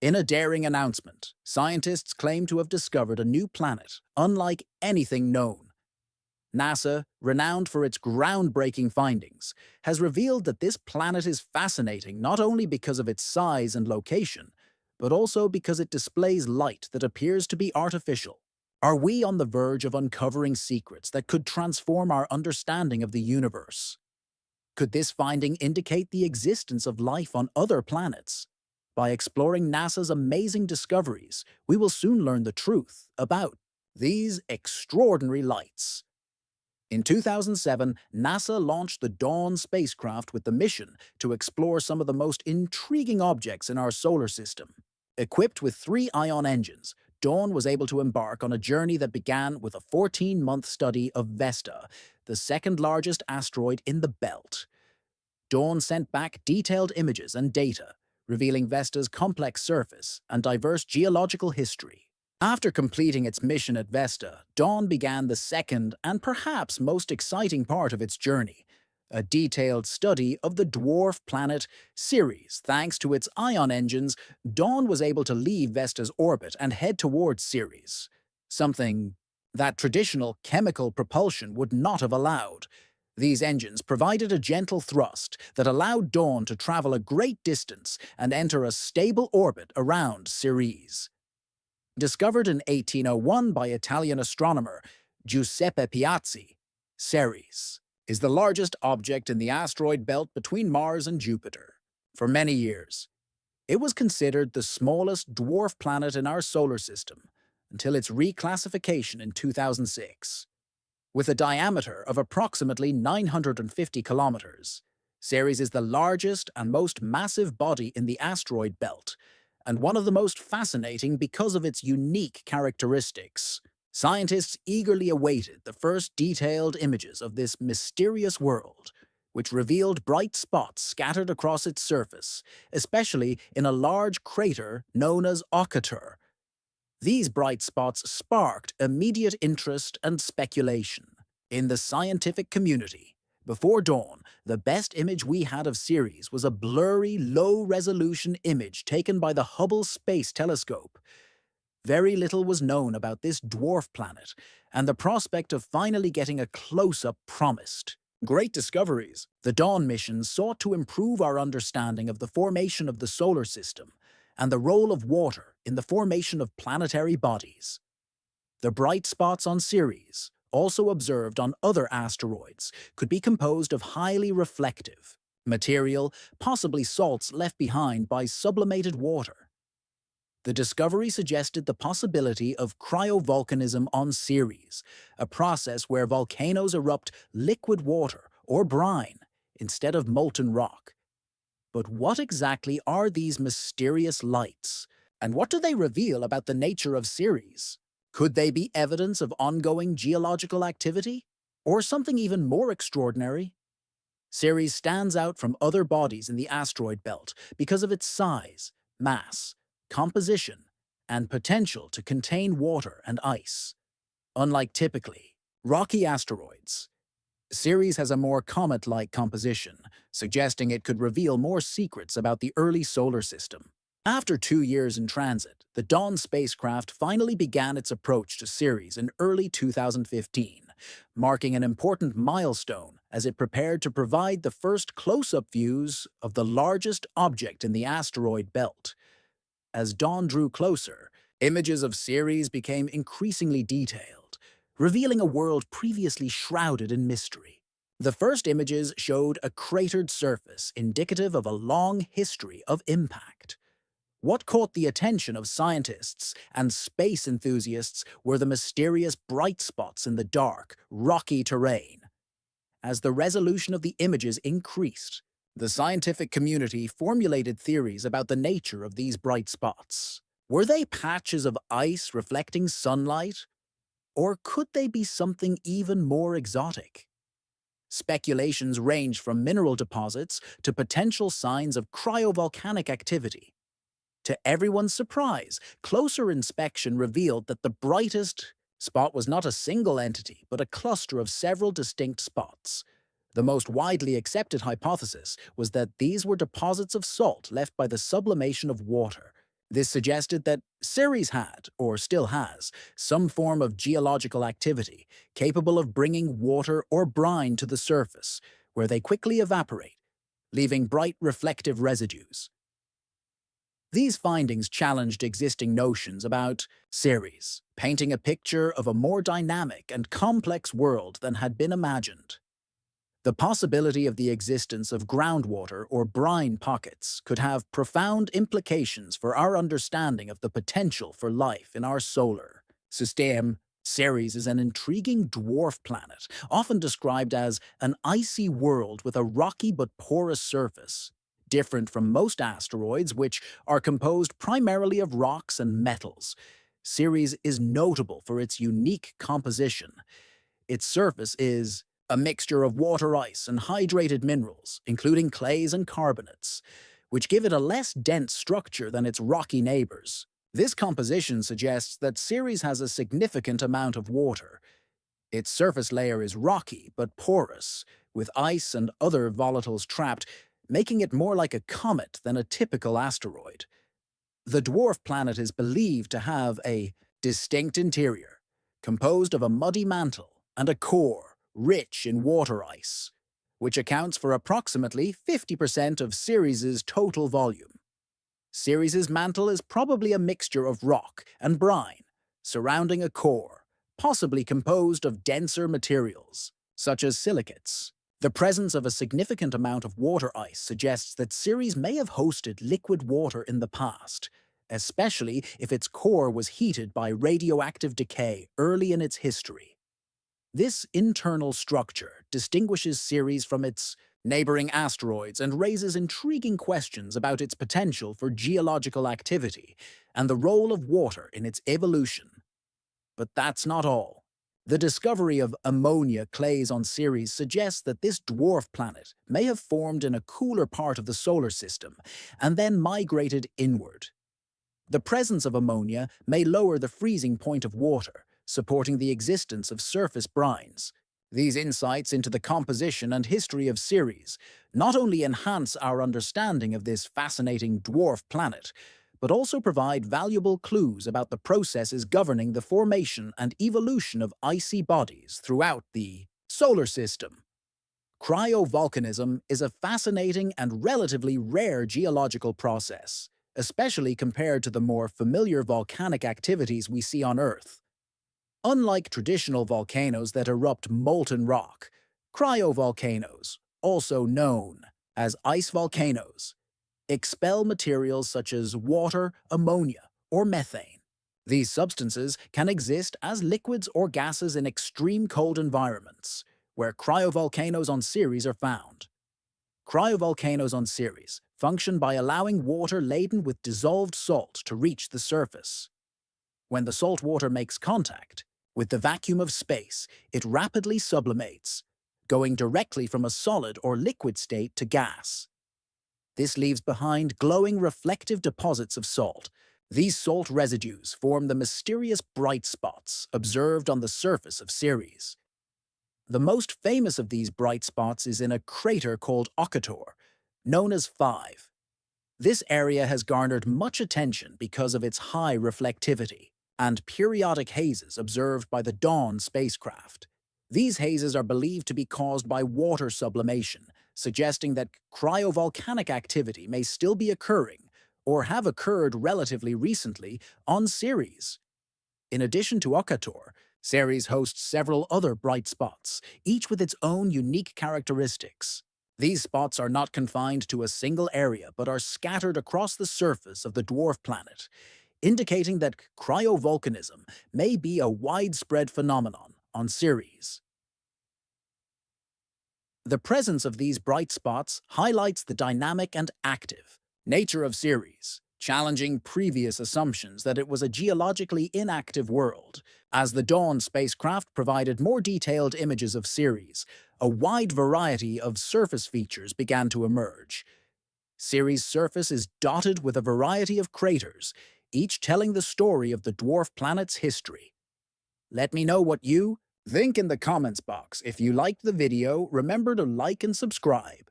In a daring announcement, scientists claim to have discovered a new planet, unlike anything known. NASA, renowned for its groundbreaking findings, has revealed that this planet is fascinating not only because of its size and location, but also because it displays light that appears to be artificial. Are we on the verge of uncovering secrets that could transform our understanding of the universe? Could this finding indicate the existence of life on other planets? By exploring NASA's amazing discoveries, we will soon learn the truth about these extraordinary lights. In 2007, NASA launched the Dawn spacecraft with the mission to explore some of the most intriguing objects in our solar system. Equipped with 3-ion engines, Dawn was able to embark on a journey that began with a 14-month study of Vesta, the second-largest asteroid in the belt. Dawn sent back detailed images and data, revealing Vesta's complex surface and diverse geological history. After completing its mission at Vesta, Dawn began the second and perhaps most exciting part of its journey, a detailed study of the dwarf planet Ceres. Thanks to its ion engines, Dawn was able to leave Vesta's orbit and head towards Ceres, something that traditional chemical propulsion would not have allowed. These engines provided a gentle thrust that allowed Dawn to travel a great distance and enter a stable orbit around Ceres. Discovered in 1801 by Italian astronomer Giuseppe Piazzi, Ceres is the largest object in the asteroid belt between Mars and Jupiter. For many years, it was considered the smallest dwarf planet in our solar system until its reclassification in 2006. With a diameter of approximately 950 kilometers, Ceres is the largest and most massive body in the asteroid belt, and one of the most fascinating because of its unique characteristics. Scientists eagerly awaited the first detailed images of this mysterious world, which revealed bright spots scattered across its surface, especially in a large crater known as Okatur. These bright spots sparked immediate interest and speculation. In the scientific community, before dawn, the best image we had of Ceres was a blurry, low-resolution image taken by the Hubble Space Telescope. Very little was known about this dwarf planet, and the prospect of finally getting a close-up promised great discoveries. The Dawn mission sought to improve our understanding of the formation of the solar system and the role of water in the formation of planetary bodies. The bright spots on Ceres, also observed on other asteroids, could be composed of highly reflective material, possibly salts left behind by sublimated water. The discovery suggested the possibility of cryovolcanism on Ceres, a process where volcanoes erupt liquid water or brine instead of molten rock. But what exactly are these mysterious lights, and what do they reveal about the nature of Ceres? Could they be evidence of ongoing geological activity? Or something even more extraordinary? Ceres stands out from other bodies in the asteroid belt because of its size, mass, composition, and potential to contain water and ice. Unlike typically rocky asteroids, Ceres has a more comet-like composition, suggesting it could reveal more secrets about the early solar system. After 2 years in transit, the Dawn spacecraft finally began its approach to Ceres in early 2015, marking an important milestone as it prepared to provide the first close-up views of the largest object in the asteroid belt. As dawn drew closer, images of Ceres became increasingly detailed, revealing a world previously shrouded in mystery. The first images showed a cratered surface indicative of a long history of impact. What caught the attention of scientists and space enthusiasts were the mysterious bright spots in the dark, rocky terrain. As the resolution of the images increased, the scientific community formulated theories about the nature of these bright spots. Were they patches of ice reflecting sunlight? Or could they be something even more exotic? Speculations ranged from mineral deposits to potential signs of cryovolcanic activity. To everyone's surprise, closer inspection revealed that the brightest spot was not a single entity, but a cluster of several distinct spots. The most widely accepted hypothesis was that these were deposits of salt left by the sublimation of water. This suggested that Ceres had, or still has, some form of geological activity capable of bringing water or brine to the surface, where they quickly evaporate, leaving bright reflective residues. These findings challenged existing notions about Ceres, painting a picture of a more dynamic and complex world than had been imagined. The possibility of the existence of groundwater or brine pockets could have profound implications for our understanding of the potential for life in our solar system. Ceres is an intriguing dwarf planet, often described as an icy world with a rocky but porous surface. Different from most asteroids, which are composed primarily of rocks and metals, Ceres is notable for its unique composition. Its surface is a mixture of water ice and hydrated minerals, including clays and carbonates, which give it a less dense structure than its rocky neighbors. This composition suggests that Ceres has a significant amount of water. Its surface layer is rocky but porous, with ice and other volatiles trapped, making it more like a comet than a typical asteroid. The dwarf planet is believed to have a distinct interior, composed of a muddy mantle and a core rich in water ice, which accounts for approximately 50% of Ceres's total volume. Ceres's mantle is probably a mixture of rock and brine, surrounding a core, possibly composed of denser materials, such as silicates. The presence of a significant amount of water ice suggests that Ceres may have hosted liquid water in the past, especially if its core was heated by radioactive decay early in its history. This internal structure distinguishes Ceres from its neighboring asteroids and raises intriguing questions about its potential for geological activity and the role of water in its evolution. But that's not all. The discovery of ammonia clays on Ceres suggests that this dwarf planet may have formed in a cooler part of the solar system and then migrated inward. The presence of ammonia may lower the freezing point of water, supporting the existence of surface brines. These insights into the composition and history of Ceres not only enhance our understanding of this fascinating dwarf planet, but also provide valuable clues about the processes governing the formation and evolution of icy bodies throughout the solar system. Cryovolcanism is a fascinating and relatively rare geological process, especially compared to the more familiar volcanic activities we see on Earth. Unlike traditional volcanoes that erupt molten rock, cryovolcanoes, also known as ice volcanoes, expel materials such as water, ammonia, or methane. These substances can exist as liquids or gases in extreme cold environments, where cryovolcanoes on Ceres are found. Cryovolcanoes on Ceres function by allowing water laden with dissolved salt to reach the surface. When the salt water makes contact with the vacuum of space, it rapidly sublimates, going directly from a solid or liquid state to gas. This leaves behind glowing reflective deposits of salt. These salt residues form the mysterious bright spots observed on the surface of Ceres. The most famous of these bright spots is in a crater called Okator, known as 5. This area has garnered much attention because of its high reflectivity and periodic hazes observed by the Dawn spacecraft. These hazes are believed to be caused by water sublimation, suggesting that cryovolcanic activity may still be occurring or have occurred relatively recently on Ceres. In addition to Okator, Ceres hosts several other bright spots, each with its own unique characteristics. These spots are not confined to a single area but are scattered across the surface of the dwarf planet, indicating that cryovolcanism may be a widespread phenomenon on Ceres. The presence of these bright spots highlights the dynamic and active nature of Ceres, challenging previous assumptions that it was a geologically inactive world. As the Dawn spacecraft provided more detailed images of Ceres, a wide variety of surface features began to emerge. Ceres' surface is dotted with a variety of craters, each telling the story of the dwarf planet's history. Let me know what you think in the comments box. If you liked the video, remember to like and subscribe.